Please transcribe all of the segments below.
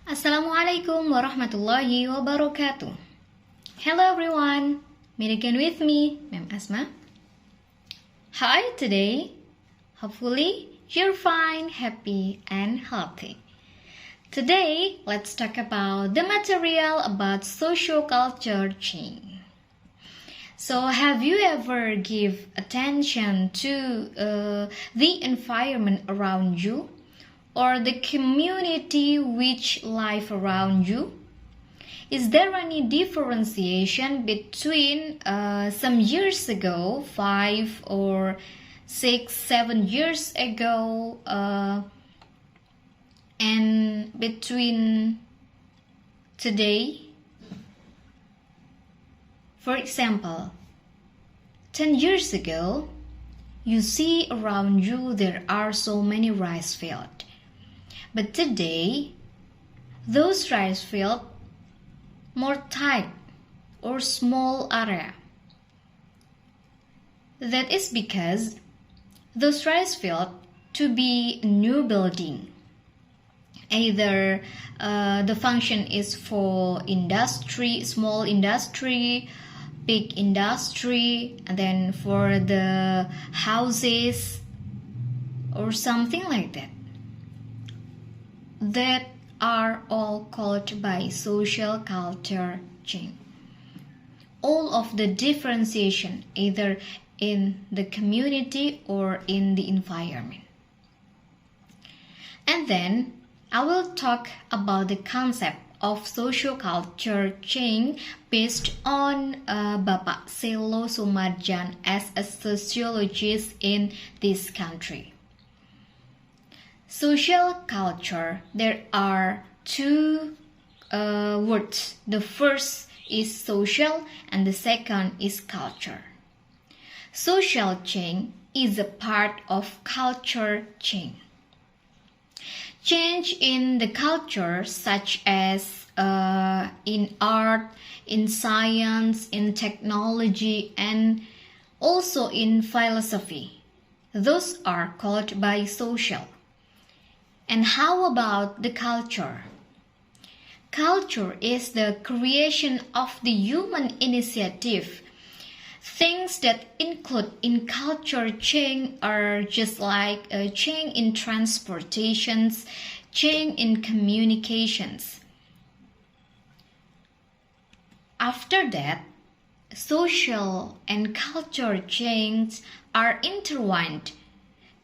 Assalamualaikum warahmatullahi wabarakatuh. Hello everyone, meet again with me, Ma'am Asma. Hi today. Hopefully you're fine, happy and healthy. Today, let's talk about the material about social culture change. So, have you ever give attention to the environment around you or the community which live around you? Is there any differentiation between some years ago, 5 or 6, 7 years ago, and between today? For example, 10 years ago, you see around you there are so many rice fields. But today, those rice fields more tight or small area. That is because those rice fields to be new building. Either the function is for industry, small industry, big industry, and then for the houses or something like that. That are all called by social culture change. All of the differentiation either in the community or in the environment. And then I will talk about the concept of social culture change based on Bapak Sello Soemarjan as a sociologist in this country. Social culture, there are two words. The first is social and the second is culture. Social change is a part of culture change. Change in the culture such as in art, in science, in technology, and also in philosophy. Those are called by social. And how about the culture? Culture is the creation of the human initiative. Things that include in culture change are just like a change in transportations, change in communications. After that, social and culture change are intertwined.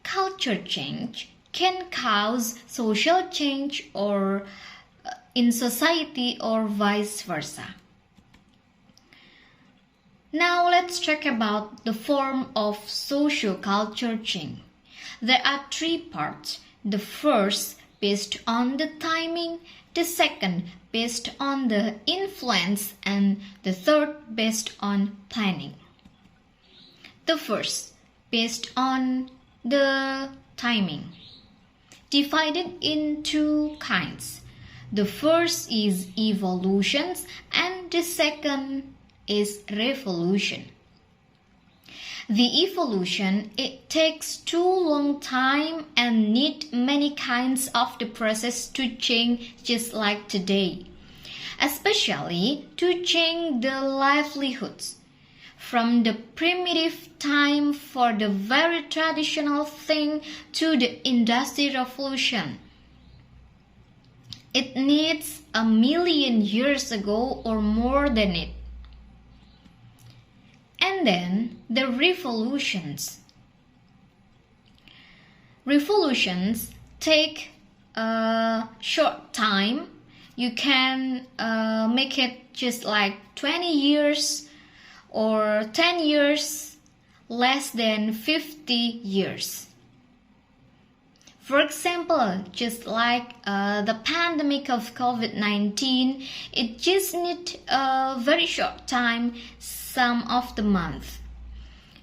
Culture change can cause social change or in society or vice versa. Now let's talk about the form of social culture change. There are three parts. The first based on the timing, the second based on the influence, and the third based on planning. The first based on the timing. Divided in two kinds. The first is evolutions and the second is revolution. The evolution, it takes too long time and need many kinds of the process to change just like today. Especially to change the livelihoods. From the primitive time for the very traditional thing to the Industrial Revolution. It needs 1,000,000 years ago or more than it. And then the revolutions. Revolutions take a short time. You can make it just like 20 years or 10 years, less than 50 years. For example, just like the pandemic of COVID-19, it just needs a very short time, some of the month.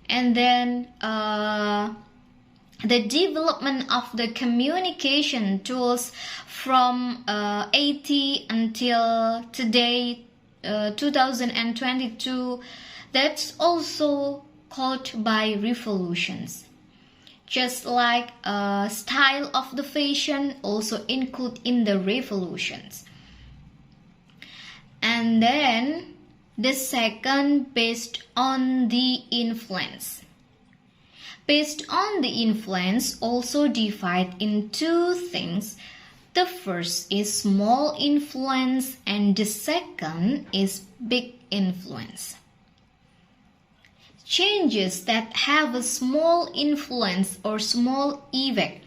And then the development of the communication tools from 80 until today, 2022, that's also called by revolutions. Just like style of the fashion also include in the revolutions. And then the second based on the influence. Based on the influence also divide in two things. The first is small influence and the second is big influence. Changes that have a small influence or small effect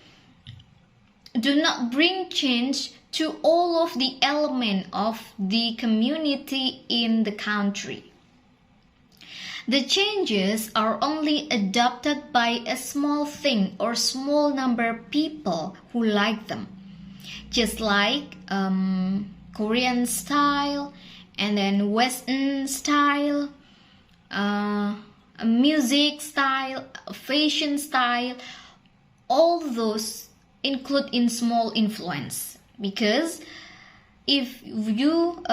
do not bring change to all of the elements of the community in the country. The changes are only adopted by a small thing or small number of people who like them. Just like Korean style and then Western style, music style, fashion style, all those include in small influence. Because if you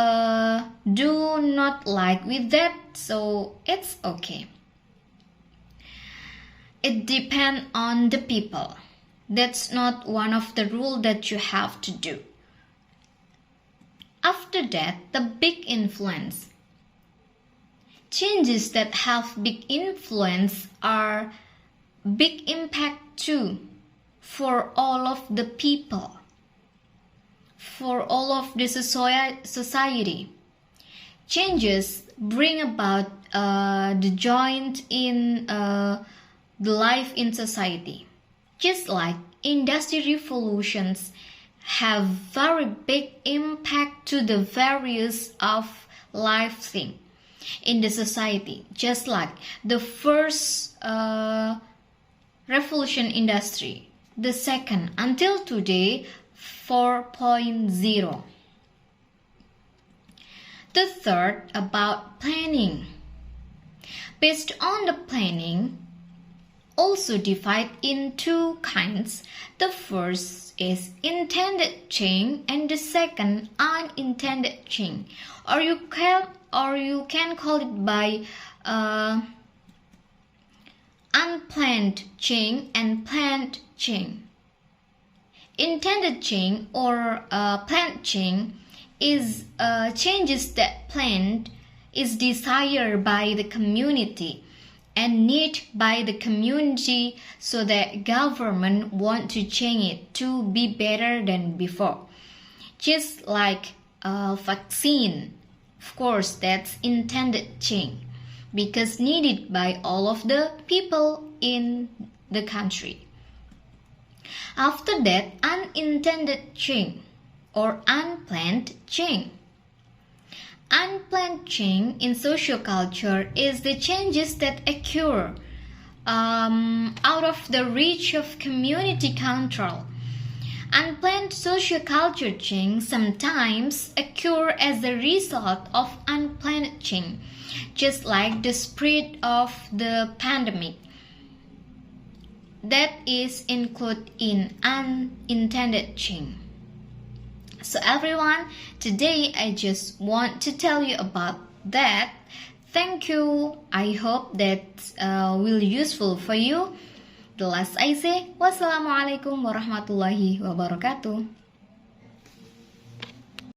do not like with that, so it's okay. It depends on the people. That's not one of the rules that you have to do. After that, the big influence. Changes that have big influence are big impact too for all of the people, for all of the society. Changes bring about the joint in the life in society. Just like industry revolutions have very big impact to the various of life thing in the society. Just like the first revolution industry, the second until today 4.0. The third about planning. Based on the planning, also divide in two kinds. The first is intended change and the second unintended change, or you can call it by unplanned change and planned change. Intended change or planned change is changes that planned is desired by the community and need by the community, so that government want to change it to be better than before. Just like a vaccine, of course that's intended change because needed by all of the people in the country. After that, unintended change or unplanned change. Unplanned change in social culture is the changes that occur out of the reach of community control. Unplanned social culture change sometimes occur as a result of unplanned change, just like the spread of the pandemic. That is included in unintended change. So everyone, today I just want to tell you about that. Thank you. I hope that will useful for you. The last I say, wassalamualaikum warahmatullahi wabarakatuh.